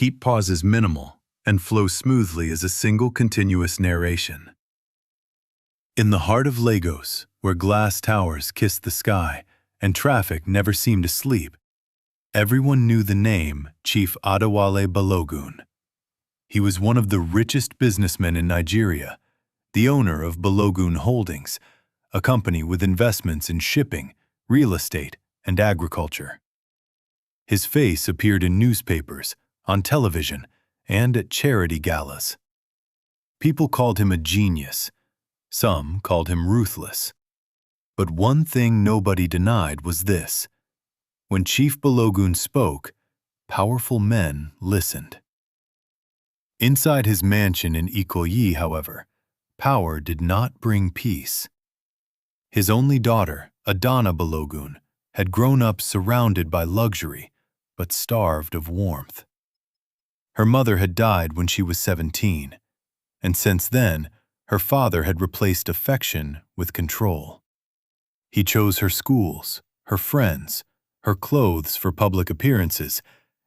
keep pauses minimal, and flow smoothly as a single continuous narration. In the heart of Lagos, where glass towers kissed the sky and traffic never seemed to sleep, everyone knew the name Chief Adewale Balogun. He was one of the richest businessmen in Nigeria, the owner of Balogun Holdings, a company with investments in shipping, real estate, and agriculture. His face appeared in newspapers, on television, and at charity galas. People called him a genius. Some called him ruthless. But one thing nobody denied was this: when Chief Balogun spoke, powerful men listened. Inside his mansion in Ikoyi, however, power did not bring peace. His only daughter, Adanna Balogun, had grown up surrounded by luxury, but starved of warmth. Her mother had died when she was 17, and since then, her father had replaced affection with control. He chose her schools, her friends, her clothes for public appearances,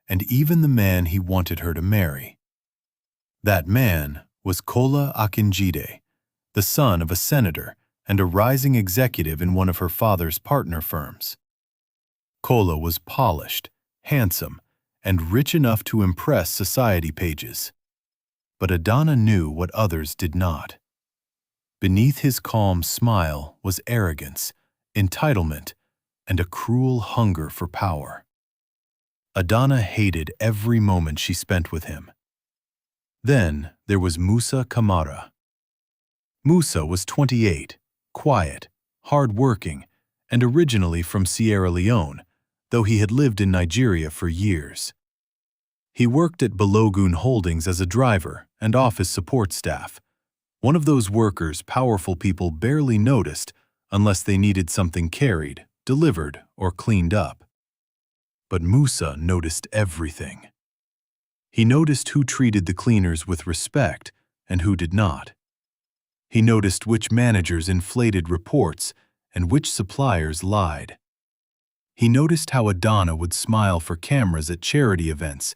and even the man he wanted her to marry. That man was Kola Akinjide, the son of a senator and a rising executive in one of her father's partner firms. Kola was polished, handsome, and rich enough to impress society pages. But Adanna knew what others did not. Beneath his calm smile was arrogance, entitlement, and a cruel hunger for power. Adanna hated every moment she spent with him. Then there was Musa Kamara. Musa was 28, quiet, hardworking, and originally from Sierra Leone, though he had lived in Nigeria for years. He worked at Balogun Holdings as a driver and office support staff, one of those workers powerful people barely noticed unless they needed something carried, delivered, or cleaned up. But Musa noticed everything. He noticed who treated the cleaners with respect and who did not. He noticed which managers inflated reports and which suppliers lied. He noticed how Adanna would smile for cameras at charity events,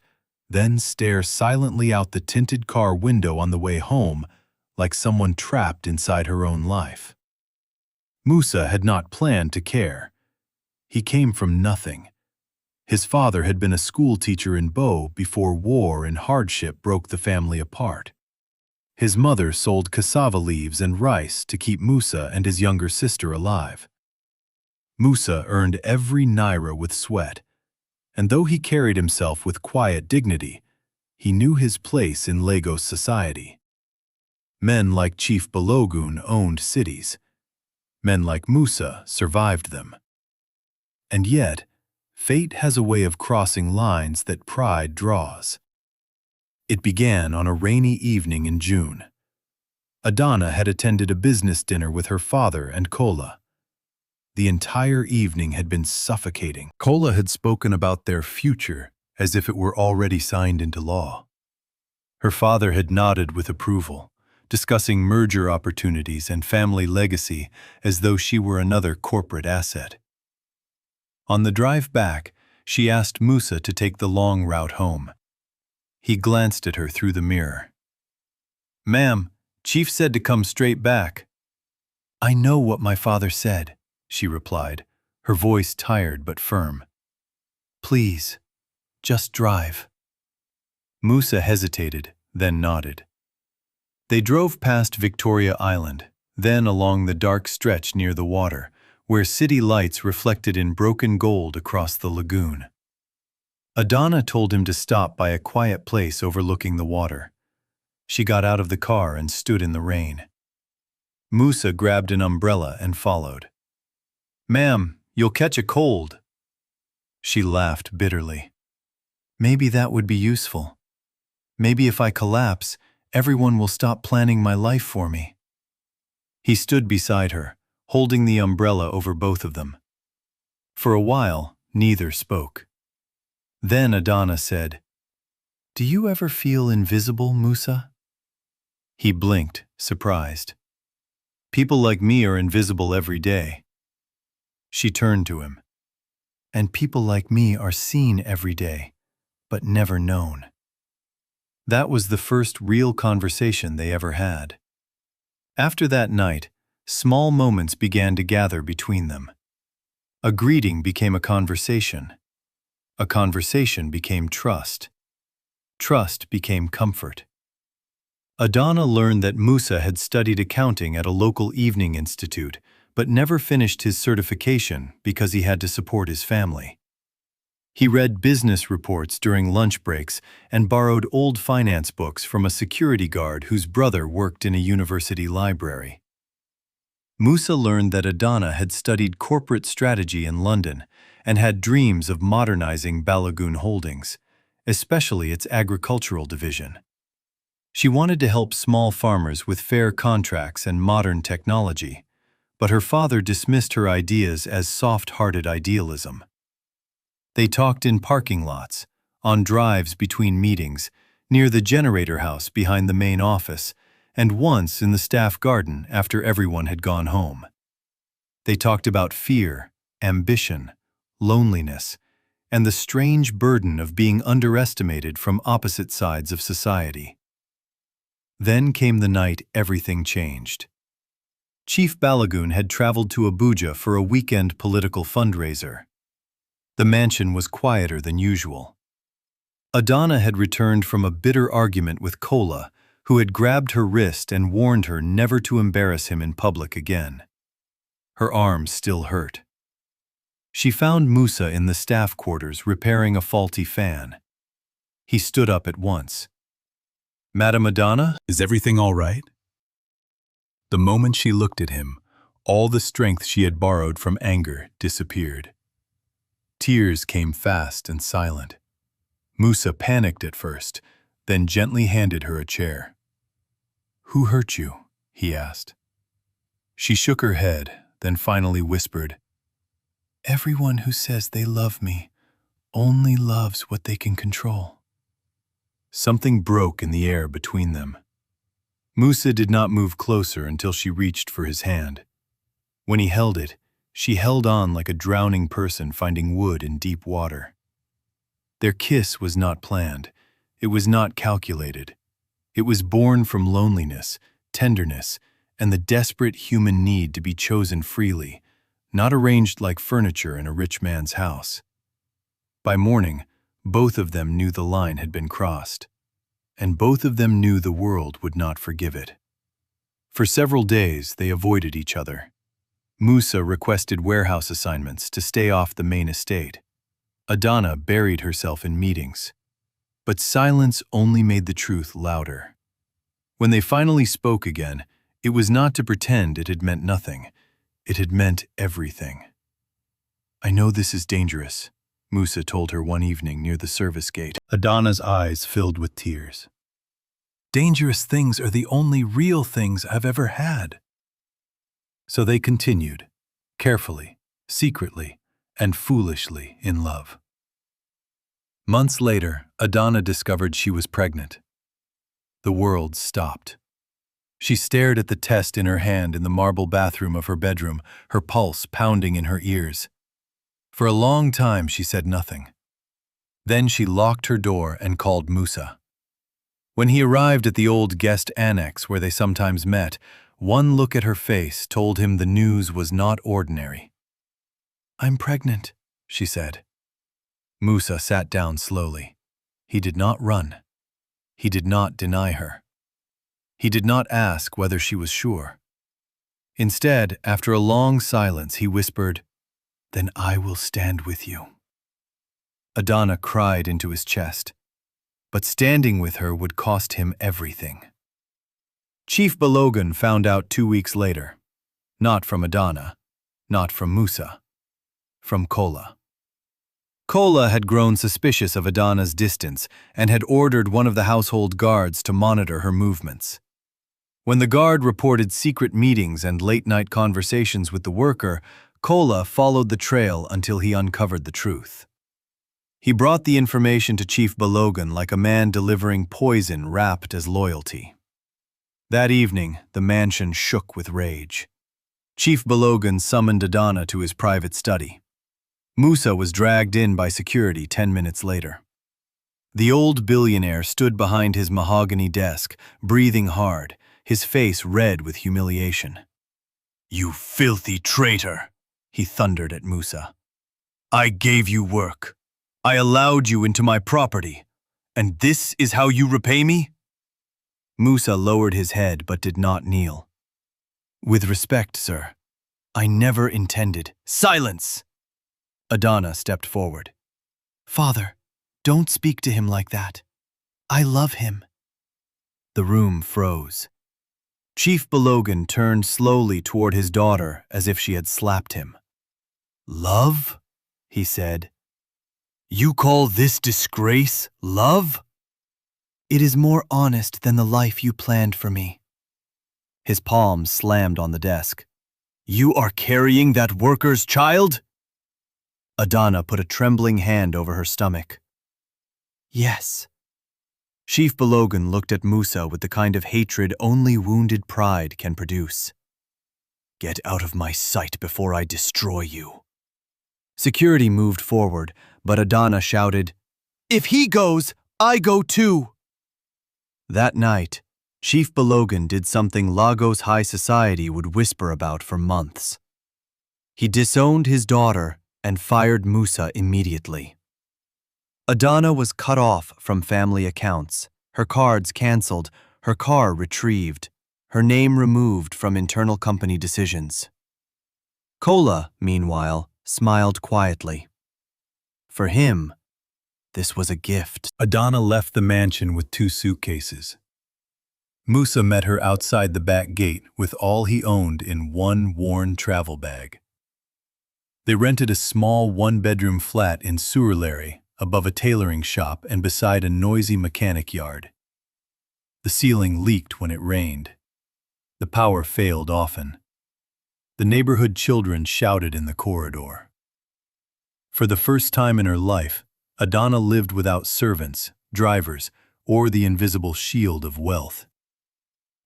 then stare silently out the tinted car window on the way home like someone trapped inside her own life. Musa had not planned to care. He came from nothing. His father had been a school teacher in Bo before war and hardship broke the family apart. His mother sold cassava leaves and rice to keep Musa and his younger sister alive. Musa earned every naira with sweat, and though he carried himself with quiet dignity, he knew his place in Lagos society. Men like Chief Balogun owned cities. Men like Musa survived them. And yet, fate has a way of crossing lines that pride draws. It began on a rainy evening in June. Adanna had attended a business dinner with her father and Kola. The entire evening had been suffocating. Kola had spoken about their future as if it were already signed into law. Her father had nodded with approval, discussing merger opportunities and family legacy as though she were another corporate asset. On the drive back, she asked Musa to take the long route home. He glanced at her through the mirror. "Ma'am, Chief said to come straight back." "I know what my father said," she replied, her voice tired but firm. "Please, just drive." Musa hesitated, then nodded. They drove past Victoria Island, then along the dark stretch near the water, where city lights reflected in broken gold across the lagoon. Adanna told him to stop by a quiet place overlooking the water. She got out of the car and stood in the rain. Musa grabbed an umbrella and followed. "Ma'am, you'll catch a cold." She laughed bitterly. "Maybe that would be useful. Maybe if I collapse, everyone will stop planning my life for me." He stood beside her, holding the umbrella over both of them. For a while, neither spoke. Then Adanna said, "Do you ever feel invisible, Musa?" He blinked, surprised. "People like me are invisible every day." She turned to him. "And people like me are seen every day, but never known." That was the first real conversation they ever had. After that night, small moments began to gather between them. A greeting became a conversation. A conversation became trust. Trust became comfort. Adanna learned that Musa had studied accounting at a local evening institute, but never finished his certification because he had to support his family. He read business reports during lunch breaks and borrowed old finance books from a security guard whose brother worked in a university library. Musa learned that Adanna had studied corporate strategy in London and had dreams of modernizing Balogun Holdings, especially its agricultural division. She wanted to help small farmers with fair contracts and modern technology, but her father dismissed her ideas as soft-hearted idealism. They talked in parking lots, on drives between meetings, near the generator house behind the main office, and once in the staff garden after everyone had gone home. They talked about fear, ambition, loneliness, and the strange burden of being underestimated from opposite sides of society. Then came the night everything changed. Chief Balogun had traveled to Abuja for a weekend political fundraiser. The mansion was quieter than usual. Adanna had returned from a bitter argument with Kola, who had grabbed her wrist and warned her never to embarrass him in public again. Her arms still hurt. She found Musa in the staff quarters repairing a faulty fan. He stood up at once. "Madam Adanna, is everything all right?" The moment she looked at him, all the strength she had borrowed from anger disappeared. Tears came fast and silent. Musa panicked at first, then gently handed her a chair. "Who hurt you?" he asked. She shook her head, then finally whispered, "Everyone who says they love me only loves what they can control." Something broke in the air between them. Musa did not move closer until she reached for his hand. When he held it, she held on like a drowning person finding wood in deep water. Their kiss was not planned. It was not calculated. It was born from loneliness, tenderness, and the desperate human need to be chosen freely, not arranged like furniture in a rich man's house. By morning, both of them knew the line had been crossed, and both of them knew the world would not forgive it. For several days, they avoided each other. Musa requested warehouse assignments to stay off the main estate. Adanna buried herself in meetings. But silence only made the truth louder. When they finally spoke again, it was not to pretend it had meant nothing. It had meant everything. "I know this is dangerous," Musa told her one evening near the service gate. Adanna's eyes filled with tears. "Dangerous things are the only real things I've ever had." So they continued, carefully, secretly, and foolishly in love. Months later, Adanna discovered she was pregnant. The world stopped. She stared at the test in her hand in the marble bathroom of her bedroom, her pulse pounding in her ears. For a long time she said nothing. Then she locked her door and called Musa. When he arrived at the old guest annex where they sometimes met, one look at her face told him the news was not ordinary. "I'm pregnant," she said. Musa sat down slowly. He did not run. He did not deny her. He did not ask whether she was sure. Instead, after a long silence, he whispered, "Then I will stand with you." Adanna cried into his chest, but standing with her would cost him everything. Chief Balogun found out 2 weeks later. Not from Adanna, not from Musa, from Kola. Kola had grown suspicious of Adanna's distance and had ordered one of the household guards to monitor her movements. When the guard reported secret meetings and late-night conversations with the worker, Kola followed the trail until he uncovered the truth. He brought the information to Chief Balogun like a man delivering poison wrapped as loyalty. That evening, the mansion shook with rage. Chief Balogun summoned Adanna to his private study. Musa was dragged in by security 10 minutes later. The old billionaire stood behind his mahogany desk, breathing hard, his face red with humiliation. "You filthy traitor," he thundered at Musa. "I gave you work. I allowed you into my property. And this is how you repay me?" Musa lowered his head but did not kneel. "With respect, sir, I never intended—" "Silence!" Adanna stepped forward. "Father, don't speak to him like that. I love him." The room froze. Chief Balogun turned slowly toward his daughter as if she had slapped him. "Love?" he said. "You call this disgrace love?" "It is more honest than the life you planned for me." His palm slammed on the desk. "You are carrying that worker's child?" Adanna put a trembling hand over her stomach. "Yes." Chief Balogun looked at Musa with the kind of hatred only wounded pride can produce. "Get out of my sight before I destroy you." Security moved forward, but Adanna shouted, "If he goes, I go too." That night, Chief Balogun did something Lagos high society would whisper about for months. He disowned his daughter and fired Musa immediately. Adanna was cut off from family accounts, her cards cancelled, her car retrieved, her name removed from internal company decisions. Kola, meanwhile, smiled quietly. For him, this was a gift. Adanna left the mansion with 2 suitcases. Musa met her outside the back gate with all he owned in one worn travel bag. They rented a small 1-bedroom flat in Surulere, above a tailoring shop and beside a noisy mechanic yard. The ceiling leaked when it rained. The power failed often. The neighborhood children shouted in the corridor. For the first time in her life, Adanna lived without servants, drivers, or the invisible shield of wealth.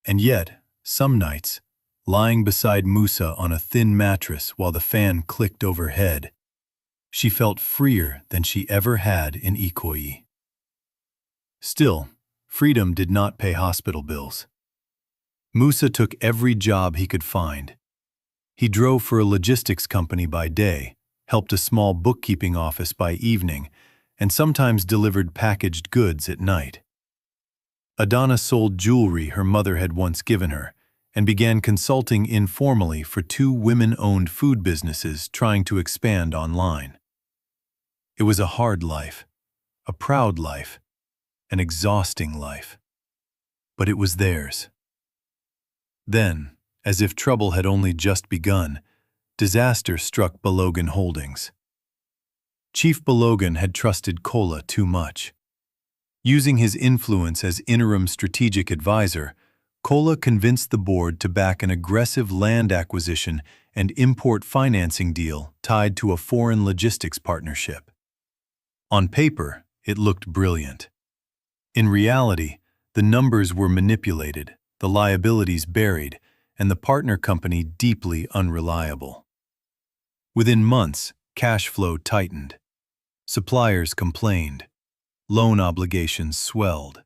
And yet, some nights, lying beside Musa on a thin mattress while the fan clicked overhead, she felt freer than she ever had in Ikoyi. Still, freedom did not pay hospital bills. Musa took every job he could find. He drove for a logistics company by day, helped a small bookkeeping office by evening, and sometimes delivered packaged goods at night. Adanna sold jewelry her mother had once given her, and began consulting informally for 2 women-owned food businesses trying to expand online. It was a hard life, a proud life, an exhausting life. But it was theirs. Then, as if trouble had only just begun, disaster struck Balogun Holdings. Chief Balogun had trusted Kola too much. Using his influence as interim strategic advisor, Kola convinced the board to back an aggressive land acquisition and import financing deal tied to a foreign logistics partnership. On paper, it looked brilliant. In reality, the numbers were manipulated, the liabilities buried, and the partner company deeply unreliable. Within months, cash flow tightened. Suppliers complained. Loan obligations swelled.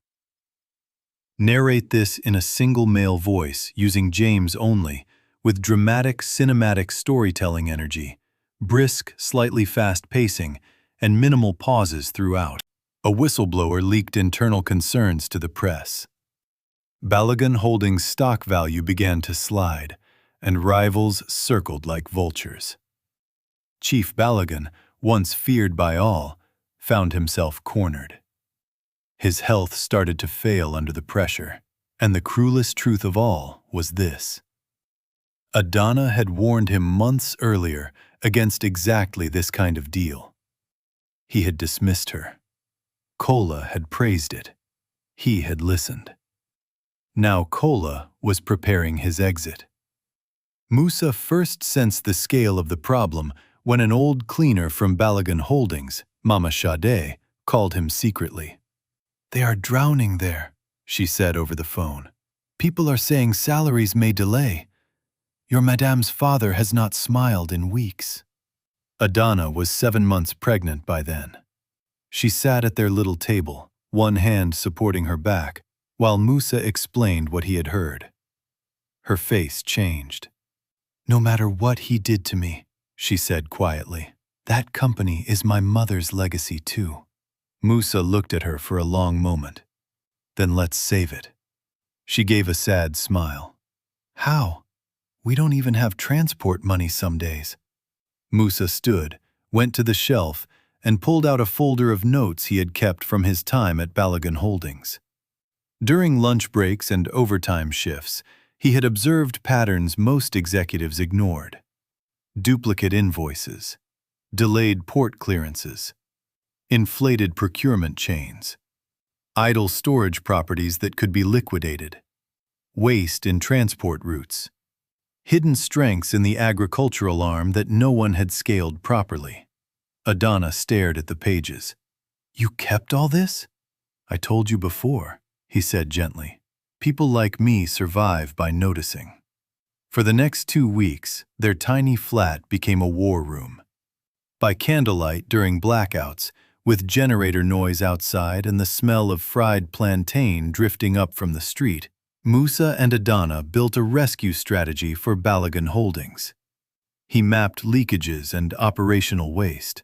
Narrate this in a single male voice using James only, with dramatic cinematic storytelling energy, brisk, slightly fast pacing, and minimal pauses throughout. A whistleblower leaked internal concerns to the press. Balogun Holdings' stock value began to slide, and rivals circled like vultures. Chief Balogun, once feared by all, found himself cornered. His health started to fail under the pressure, and the cruelest truth of all was this. Adanna had warned him months earlier against exactly this kind of deal. He had dismissed her. Kola had praised it. He had listened. Now Kola was preparing his exit. Musa first sensed the scale of the problem when an old cleaner from Balogun Holdings, Mama Sade, called him secretly. "They are drowning there," she said over the phone. "People are saying salaries may delay. Your madame's father has not smiled in weeks." Adanna was 7 months pregnant by then. She sat at their little table, one hand supporting her back, while Musa explained what he had heard. Her face changed. "No matter what he did to me," she said quietly, "that company is my mother's legacy too." Musa looked at her for a long moment. "Then let's save it." She gave a sad smile. "How? We don't even have transport money some days." Musa stood, went to the shelf, and pulled out a folder of notes he had kept from his time at Balogun Holdings. During lunch breaks and overtime shifts, he had observed patterns most executives ignored: duplicate invoices, delayed port clearances, inflated procurement chains, idle storage properties that could be liquidated, waste in transport routes, hidden strengths in the agricultural arm that no one had scaled properly. Adanna stared at the pages. "You kept all this?" "I told you before," he said gently. "People like me survive by noticing." For the next 2 weeks, their tiny flat became a war room. By candlelight during blackouts, with generator noise outside and the smell of fried plantain drifting up from the street, Musa and Adanna built a rescue strategy for Balogun Holdings. He mapped leakages and operational waste.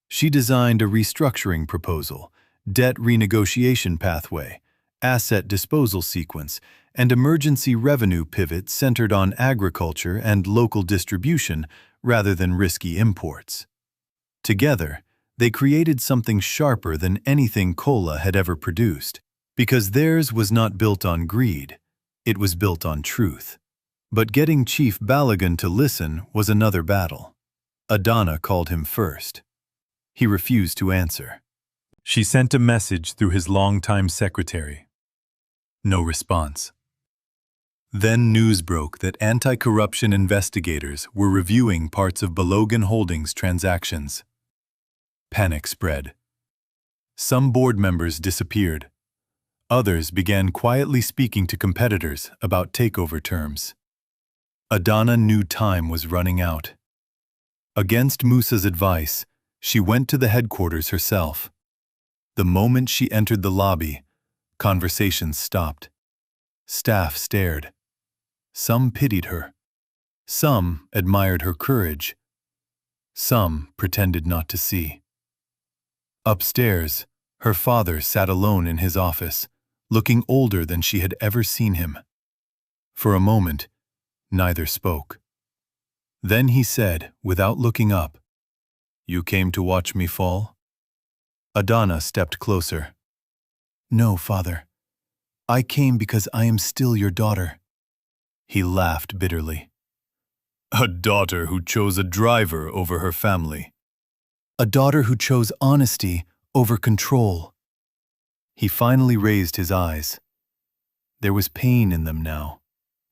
She designed a restructuring proposal, debt renegotiation pathway, asset disposal sequence, and emergency revenue pivot centered on agriculture and local distribution rather than risky imports. Together, they created something sharper than anything Kola had ever produced, because theirs was not built on greed, it was built on truth. But getting Chief Balogun to listen was another battle. Adanna called him first. He refused to answer. She sent a message through his longtime secretary. No response. Then news broke that anti-corruption investigators were reviewing parts of Balogun Holdings transactions. Panic spread. Some board members disappeared. Others began quietly speaking to competitors about takeover terms. Adanna knew time was running out. Against Musa's advice, she went to the headquarters herself. The moment she entered the lobby, conversations stopped. Staff stared. Some pitied her. Some admired her courage. Some pretended not to see. Upstairs, her father sat alone in his office, looking older than she had ever seen him. For a moment, neither spoke. Then he said, without looking up, "You came to watch me fall?" Adanna stepped closer. "No, father. I came because I am still your daughter." He laughed bitterly. "A daughter who chose a driver over her family. A daughter who chose honesty over control." He finally raised his eyes. There was pain in them now,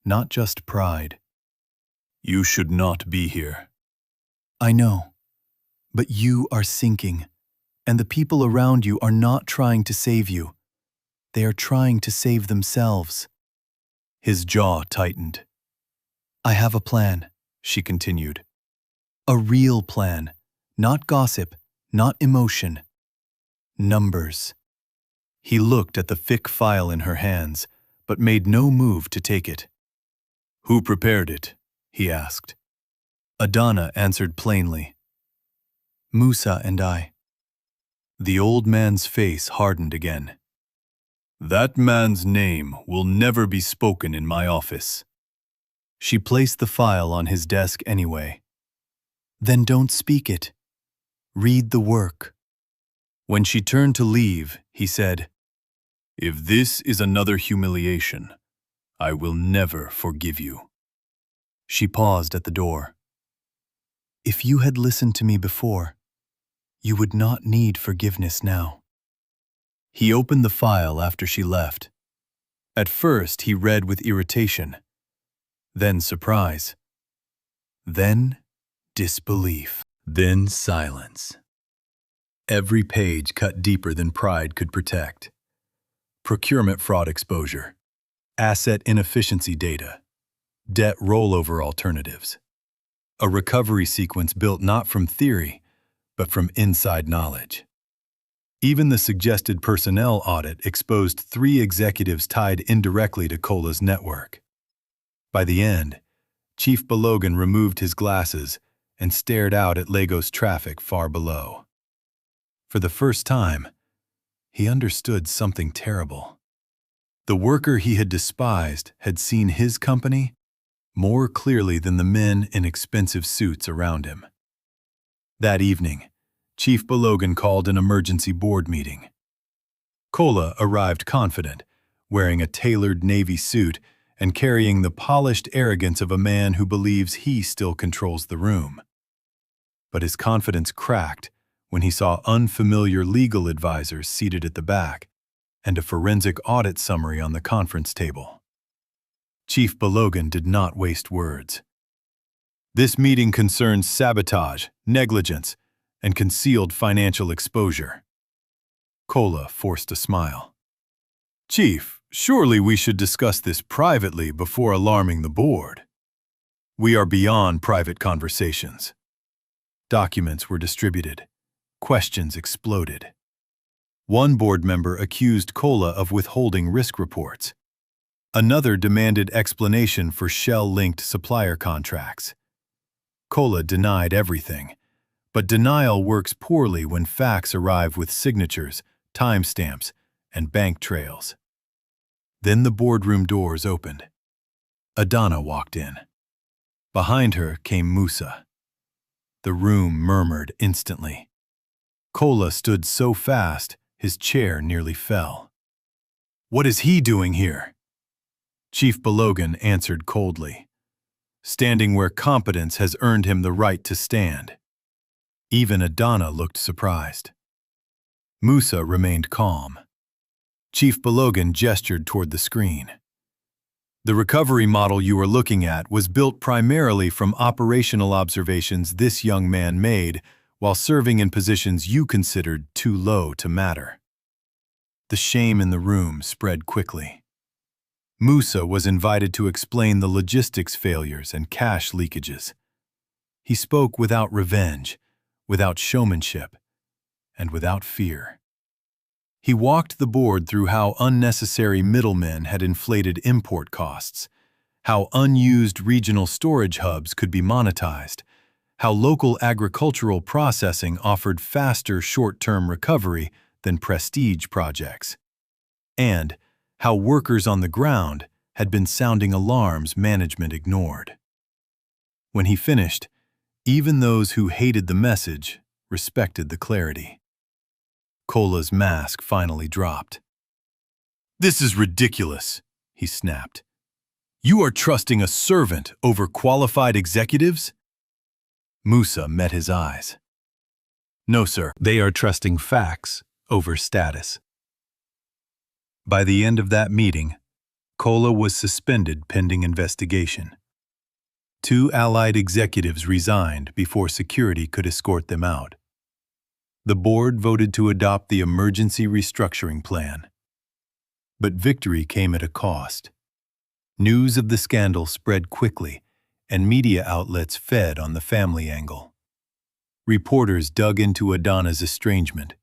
not just pride. "You should not be here." "I know, but you are sinking, and the people around you are not trying to save you. They are trying to save themselves." His jaw tightened. "I have a plan," she continued. "A real plan, not gossip, not emotion. Numbers." He looked at the thick file in her hands, but made no move to take it. "Who prepared it?" he asked. Adanna answered plainly. "Musa and I." The old man's face hardened again. "That man's name will never be spoken in my office." She placed the file on his desk anyway. "Then don't speak it. Read the work." When she turned to leave, he said, "If this is another humiliation, I will never forgive you." She paused at the door. "If you had listened to me before, you would not need forgiveness now." He opened the file after she left. At first, he read with irritation, then surprise, then disbelief, then silence. Every page cut deeper than pride could protect. Procurement fraud exposure, asset inefficiency data, debt rollover alternatives. A recovery sequence built not from theory, but from inside knowledge. Even the suggested personnel audit exposed 3 executives tied indirectly to Kola's network. By the end, Chief Balogun removed his glasses and stared out at Lagos traffic far below. For the first time, he understood something terrible. The worker he had despised had seen his company more clearly than the men in expensive suits around him. That evening, Chief Balogun called an emergency board meeting. Kola arrived confident, wearing a tailored navy suit and carrying the polished arrogance of a man who believes he still controls the room. But his confidence cracked when he saw unfamiliar legal advisors seated at the back and a forensic audit summary on the conference table. Chief Balogun did not waste words. This meeting concerns sabotage, negligence, and concealed financial exposure. Kola forced a smile. Chief, surely we should discuss this privately before alarming the board. We are beyond private conversations. Documents were distributed. Questions exploded. One board member accused Kola of withholding risk reports. Another demanded explanation for Shell-linked supplier contracts. Kola denied everything, but denial works poorly when facts arrive with signatures, timestamps, and bank trails. Then the boardroom doors opened. Adanna walked in. Behind her came Musa. The room murmured instantly. Kola stood so fast, his chair nearly fell. What is he doing here? Chief Balogun answered coldly, standing where competence has earned him the right to stand. Even Adanna looked surprised. Musa remained calm. Chief Balogun gestured toward the screen. The recovery model you are looking at was built primarily from operational observations this young man made while serving in positions you considered too low to matter. The shame in the room spread quickly. Musa was invited to explain the logistics failures and cash leakages. He spoke without revenge, without showmanship, and without fear. He walked the board through how unnecessary middlemen had inflated import costs, how unused regional storage hubs could be monetized, how local agricultural processing offered faster short-term recovery than prestige projects, and how workers on the ground had been sounding alarms management ignored. When he finished, even those who hated the message respected the clarity. Kola's mask finally dropped. This is ridiculous, he snapped. You are trusting a servant over qualified executives? Musa met his eyes. No, sir, they are trusting facts over status. By the end of that meeting, Kola was suspended pending investigation. 2 allied executives resigned before security could escort them out. The board voted to adopt the emergency restructuring plan. But victory came at a cost. News of the scandal spread quickly, and media outlets fed on the family angle. Reporters dug into Adanna's estrangement.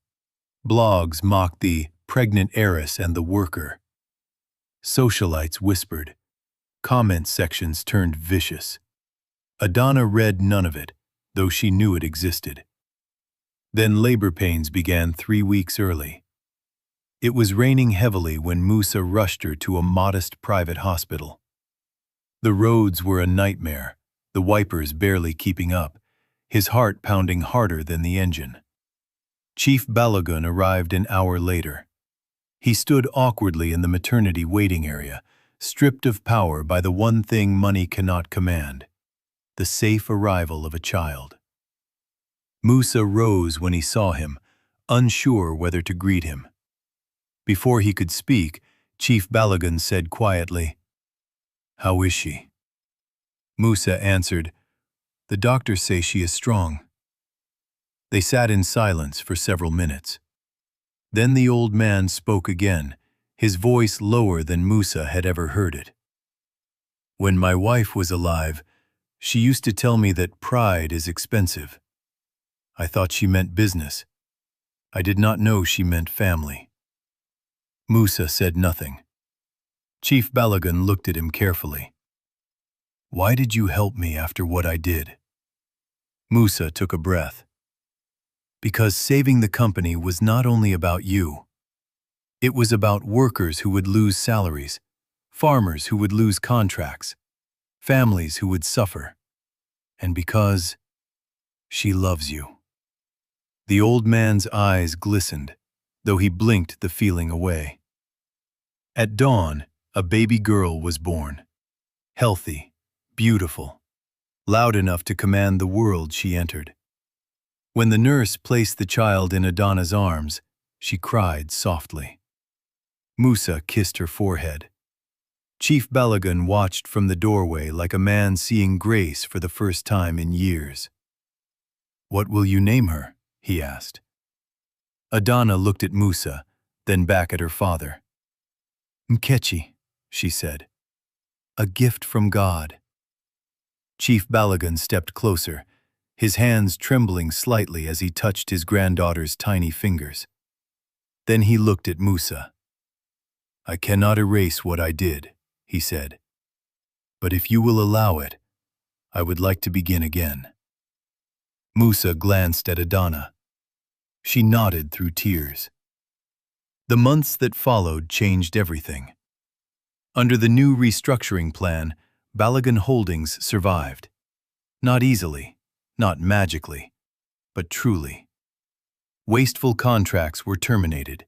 Blogs mocked the pregnant heiress and the worker. Socialites whispered. Comment sections turned vicious. Adanna read none of it, though she knew it existed. Then labor pains began 3 weeks early. It was raining heavily when Musa rushed her to a modest private hospital. The roads were a nightmare, the wipers barely keeping up, his heart pounding harder than the engine. Chief Balogun arrived an hour later. He stood awkwardly in the maternity waiting area, stripped of power by the one thing money cannot command, the safe arrival of a child. Musa rose when he saw him, unsure whether to greet him. Before he could speak, Chief Balogun said quietly, "How is she?" Musa answered, "The doctors say she is strong." They sat in silence for several minutes. Then the old man spoke again, his voice lower than Musa had ever heard it. "When my wife was alive, she used to tell me that pride is expensive. I thought she meant business. I did not know she meant family. Musa said nothing. Chief Balogun looked at him carefully. Why did you help me after what I did? Musa took a breath. Because saving the company was not only about you. It was about workers who would lose salaries, farmers who would lose contracts, families who would suffer. And because she loves you. The old man's eyes glistened, though he blinked the feeling away. At dawn, a baby girl was born. Healthy, beautiful, loud enough to command the world she entered. When the nurse placed the child in Adanna's arms, she cried softly. Musa kissed her forehead. Chief Balogun watched from the doorway like a man seeing grace for the first time in years. What will you name her? He asked. Adanna looked at Musa, then back at her father. Nkechi, she said. A gift from God. Chief Balogun stepped closer, his hands trembling slightly as he touched his granddaughter's tiny fingers. Then he looked at Musa. I cannot erase what I did, he said. But if you will allow it, I would like to begin again. Musa glanced at Adanna. She nodded through tears. The months that followed changed everything. Under the new restructuring plan, Balogun Holdings survived. Not easily, not magically, but truly. Wasteful contracts were terminated.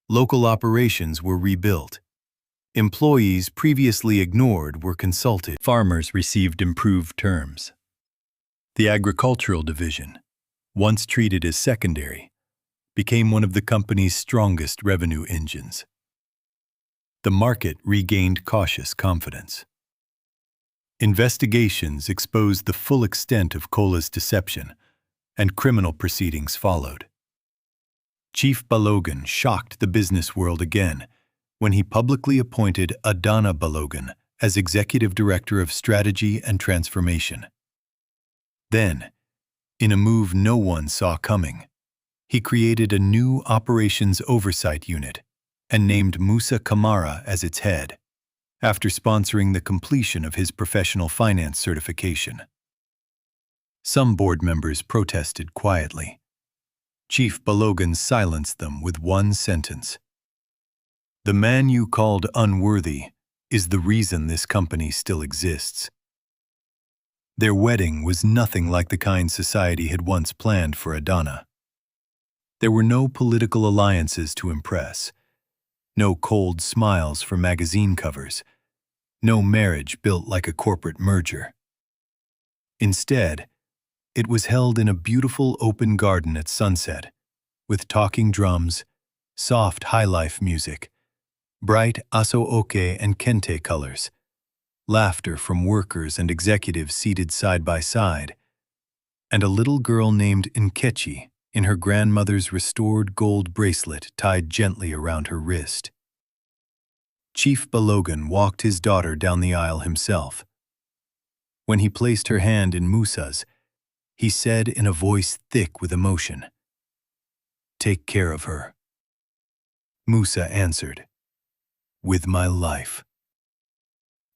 Local operations were rebuilt. Employees previously ignored were consulted. Farmers received improved terms. The agricultural division, once treated as secondary, became one of the company's strongest revenue engines. The market regained cautious confidence. Investigations exposed the full extent of Kola's deception, and criminal proceedings followed. Chief Balogun shocked the business world again when he publicly appointed Adewale Balogun as Executive Director of Strategy and Transformation. Then, in a move no one saw coming, he created a new operations oversight unit and named Musa Kamara as its head, after sponsoring the completion of his professional finance certification. Some board members protested quietly. Chief Balogun silenced them with one sentence. The man you called unworthy is the reason this company still exists. Their wedding was nothing like the kind society had once planned for Adanna. There were no political alliances to impress, no cold smiles for magazine covers, no marriage built like a corporate merger. Instead, it was held in a beautiful open garden at sunset, with talking drums, soft high-life music, bright aso-oke and kente colors, laughter from workers and executives seated side by side, and a little girl named Nkechi in her grandmother's restored gold bracelet tied gently around her wrist. Chief Balogun walked his daughter down the aisle himself. When he placed her hand in Musa's, he said in a voice thick with emotion, "Take care of her." Musa answered, "With my life."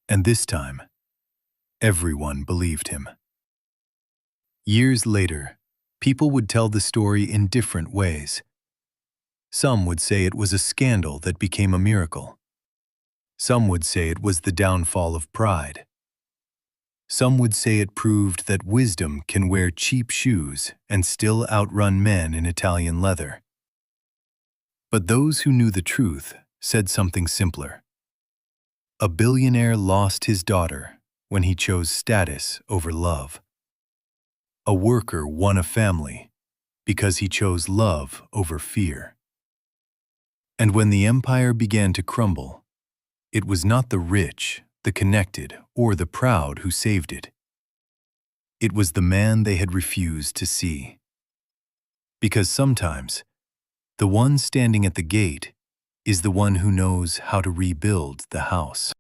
And this time, everyone believed him. Years later, people would tell the story in different ways. Some would say it was a scandal that became a miracle. Some would say it was the downfall of pride. Some would say it proved that wisdom can wear cheap shoes and still outrun men in Italian leather. But those who knew the truth said something simpler. A billionaire lost his daughter when he chose status over love. A worker won a family because he chose love over fear. And when the empire began to crumble, it was not the rich, the connected, or the proud who saved it. It was the man they had refused to see. Because sometimes, the one standing at the gate is the one who knows how to rebuild the house.